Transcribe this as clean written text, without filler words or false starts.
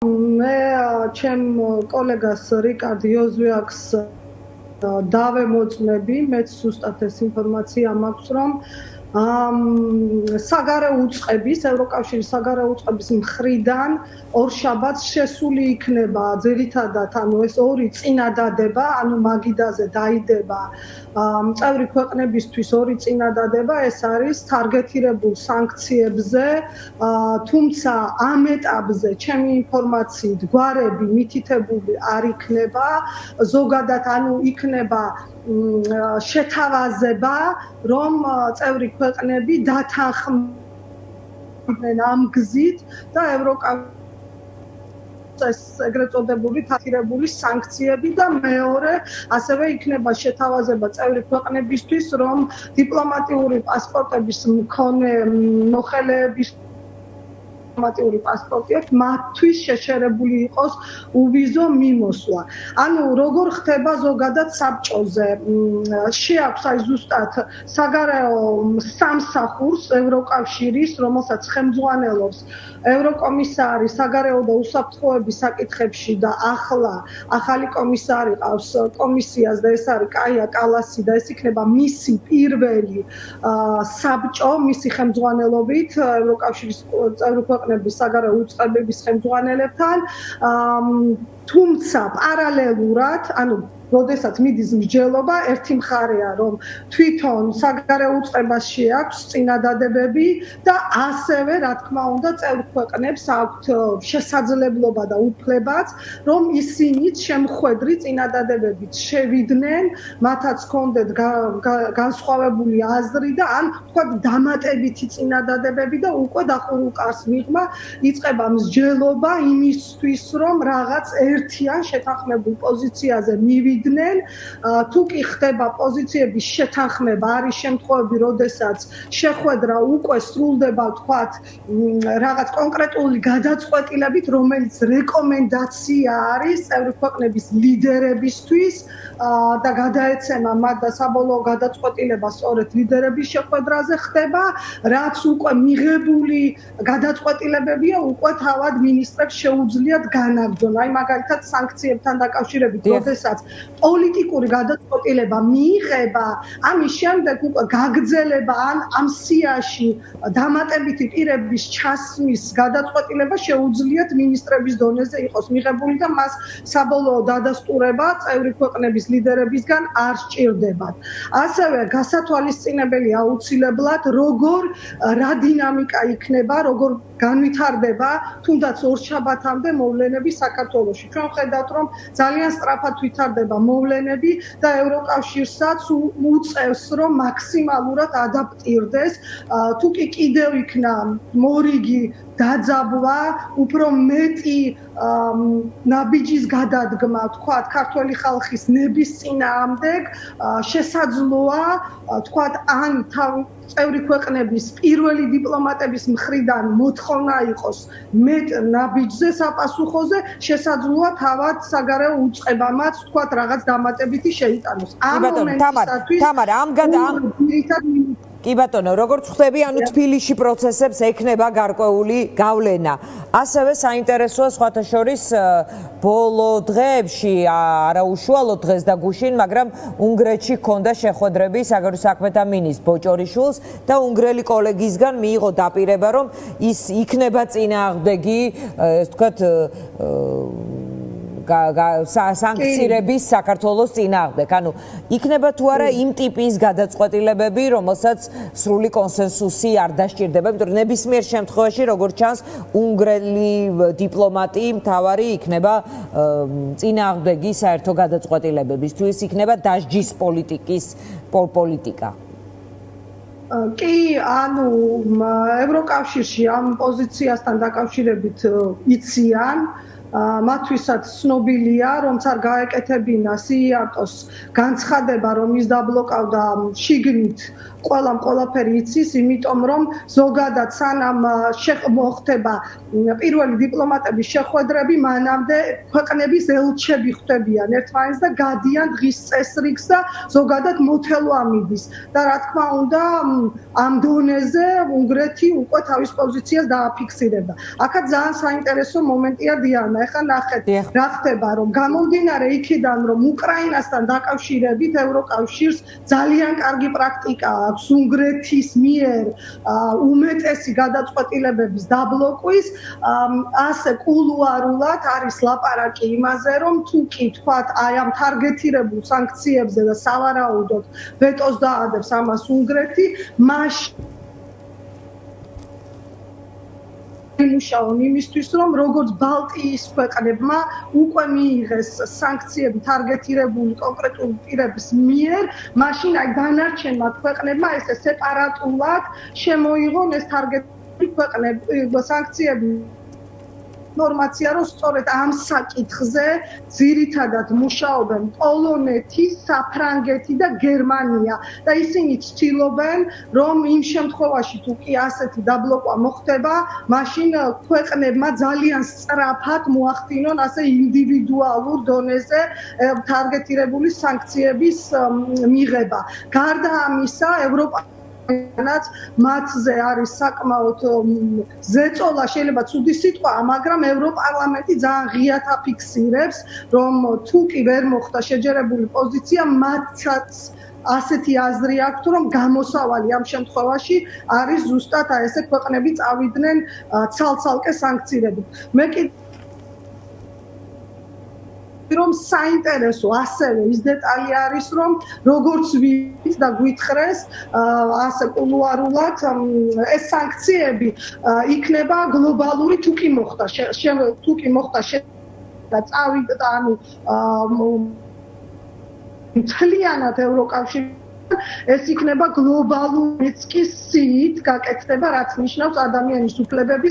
მე ჩემ კოლეგას რიკარდ იოზვიაკს დავემოწმები, მეც ზუსტად ეს ინფორმაცია მაქვს, რომ საგარეო უწყების, ევროკავშირის საგარეო უწყების მხრიდან ორშაბათს შესული იქნება ძირითადად ეს ორი წინადადება, ანუ მაგიდაზე დაიდება წევრი ქვეყნებისთვის ორი წინადადება, ეს არის თარგეტირებულ სანქციებზე, თუმცა ამ ეტაპზე ჩემი ინფორმაციით გვარები მითითებული არ იქნება, ზოგადად ანუ იქნება შეთავაზება, რომ წევრი ქვეყნები დათანხმდნენ ამ გზით და ეს ეგრეთ წოდებული თარგეტირებული სანქციები და მეორე ასევე იქნება შეთავაზება წევრი ქვეყნებისთვის, რომ დიპლომატიური პასპორტების მქონე მოხელეების დიპლომატიური პასპორტი აქვს, მათთვის შეშერებული იყოს უვიზო მიმოსვლა. ანუ როგორ ხდება ზოგადად საბჭოზე? შეაქვს აი ზუსტად საგარეო სამსახურს ევროკავშირის, რომელსაც ხელმძღვანელობს ევროკომისარი საგარეო და უსაფრთხოების საკითხებში და ახალი კომისარი ყავს კომისიას და ეს არის კაია კალასი და ეს იქნება მისი პირველი საბჭო, მისი ხელმძღვანელობით ევროკავშირის წევრი ქვეყნების საგარეო უწყებების ხელმძღვანელებთან, თუმცა პარალელურად, ანუ როდესაც მიდის მსჯელობა, ერთი მხარეა, რომ თვითონ საგარეო უწყებაში აქვს წინადადებები და ასევე, რა თქმა უნდა, წევრი ქვეყნებს აქვთ შესაძლებლობა და უფლებაც, რომ ისინიც შემხვედრი წინადადებებით შევიდნენ, მათაც ჰქონდეთ განსხვავებული აზრი და ან თქვათ დამატებითი წინადადებები და უკვე დახურულ კარს მიღმა იწყება მსჯელობა იმისთვის, რომ რაღაც ერთიან შეთანხმებულ პოზიციაზე მივიდნენ. თუ კი ხდება პოზიციების შეთანხმება, არის შემთხვევები, როდესაც შეხვედრა უკვე სრულდება, თქვათ, რაღაც კონკრეტული გადაწყვეტილებით, რომელიც რეკომენდაცია არის წევრი ქვეყნების ლიდერებისთვის და გადაეცემა მათ და საბოლოო გადაწყვეტილება სწორედ ლიდერების შეხვედრაზე ხდება, რაც უკვე მიღებული გადაწყვეტილებებია, უკვე თავად მინისტრებს შეუძლიათ განაგრძონ. აი მაგალითად სანქციებთან დაკავშირებით, როდესაც პოლიტიკური გადაწყვეტილება მიიღება, ამის შემდეგ უკვე გაგრძელება ან ამ სიაში დამატებითი პირების ჩასმის გადაწყვეტილება შეუძლიათ მინისტრების დონეზე იყოს მიღებული და მას საბოლოო დადასტურება წევრი ქვეყნების ლიდერებისგან არ სჭირდებათ. ასევე გასათვალისწინებელი აუცილებლად, რა დინამიკა იქნება, როგორ განვითარდება თუნდაც ორშაბათამდე მოვლენები საქართველოში. ჩვენ ხედავთ, რომ ძალიან სწრაფად ვითარდება მოვლენები და ევროკავშირსაც უწევს, რომ მაქსიმალურად ადაპტირდეს, თუ კი კიდევ იქნა მორიგი დაძაბვა, უფრო მეტი ნაბიჯის გადადგმა, თქვათ, ქართველი ხალხის ნების წინააღმდეგ შესაძლოა, თქვათ, ან წევრი ქვეყნების პირველი დიპლომატების მხრიდან მოთხოვნა იყოს მეტ ნაბიჯზე საპასუხოზე, შესაძლოა თავად საგარეო უწყებამაც, თქვათ, რაღაც დამატებითი შეიტანოს. ამ მომენტისათვის თამარა, კი ბატონო, როგორც ხვდები, ანუ თბილისში პროცესებს ექნება გარკვეული გავლენა. ასევე საინტერესოა სხვათა შორის ბოლო დღეებში, არაუშუალოდ დღეს და გუშინ, მაგრამ უნგრეთში ჰქონდა შეხვედრები საგარეო საქმეთა მინისტრ ბოჭორიშვილს და უნგრელი კოლეგისგან მიიღო დაპირება, რომ ის იქნება წინააღმდეგი, ეს ვთქვათ, სანქციების საქართველოს წინააღმდეგ. ანუ იქნება თუ არა იმ ტიპის გადაწყვეტილებები, რომელსაც სრული კონსენსუსი არ დასჭირდება, იმიტომ რომ ნებისმიერ შემთხვევაში, როგორც ჩანს, უნგრელი დიპლომატი მთავარი იქნება წინააღმდეგი საერთო გადაწყვეტილებებისთვის, იქნება დასჯის პოლიტიკა. კი, ანუ ევროკავშირში ამ პოზიციასთან დაკავშირებით იციან, მათთვისაც ცნობილია, რომ არ გაეკეთებინა სიატოს განცხადება, რომ ის დაბლოკავდა შიგნით ყველაფერი იცის, იმიტომ რომ ზოგადად სანამ მოხდება პირველი დიპლომატების შეხვედრები, მანამდე ქვეყნების ელჩები ხვდებიან ერთმანეთს და გადიან დღის წესრიგს და ზოგადად მოთელვა მიდის. და რა თქმა უნდა, ამ დონეზე უნგრეთი უკვე თავის პოზიციას დააფიქსირებდა. აქაც ძალიან საინტერესო მომენტია დიანა. ეხლა ნახეთ, რა ხდება, რომ გამომდინარე იქიდან, რომ უკრაინასთან დაკავშირებით ევროკავშირს ძალიან კარგი პრაქტიკა აქვს უნგრეთის მიერ უმეტესი გადაწყვეტილებების დაბლოკვის, ასე კულუარულად არის ლაპარაკი იმაზე, რომ თუ კი თქვათ აი ამ თარგეტირებულ სანქციებზე და სავარაუდოდ ვეტოს დაადებს ამას უნგრეთი, მაშინ იმუშაონ იმისთვის, რომ როგორც ბალტიის ქვეყნებმა უკვე მიიღეს სანქციები თარგეტირებული კონკრეტული პირების მიერ, მაშინ აი დანარჩენმა ქვეყნებმა ესე სეპარატულად შემოიღონ ეს თარგეტირებული ქვეყნები სანქციები. ინფორმაცია, რომ სწორედ ამ საკითხზე ძირითადად მუშაობენ პოლონეთი, საფრანგეთი და გერმანია და ისინი ცდილობენ, რომ იმ შემთხვევაში თუ კი ასეთი დაბლოკვა მოხდება, მაშინ ქვეყნებმა ძალიან სწრაფად მოახდინონ ასე ინდივიდუალურ დონეზე თარგეტირებული სანქციების მიღება. გარდა ამისა, რაც მათზე არის საკმაოდ ზეწოლა, შეიძლება ცუდი სიტყვაა, მაგრამ ევროპარლამენტი ძალიან ღიად აფიქსირებს, რომ თუ კი ვერ მოხდა შეჯერებული პოზიცია, მათაც ასეთი აზრი აქვს, რომ გამოსავალი ამ შემთხვევაში არის ზუსტად ესე ქვეყნები წავიდნენ ცალ-ცალკე სანქციებით. მე რომ საინტერესო ასევე ის დეტალი არის, რომ როგორც ვიცით და გვითხრეს, ასე კულუარულად ეს სანქციები იქნება გლობალური თუ კი მოხდა და წავიდა, ანუ მთლიანად ევროკავშირი ეს იქნება გლობალური რისკის სიით გაკეთდება, რაც ნიშნავს ადამიანის უფლებების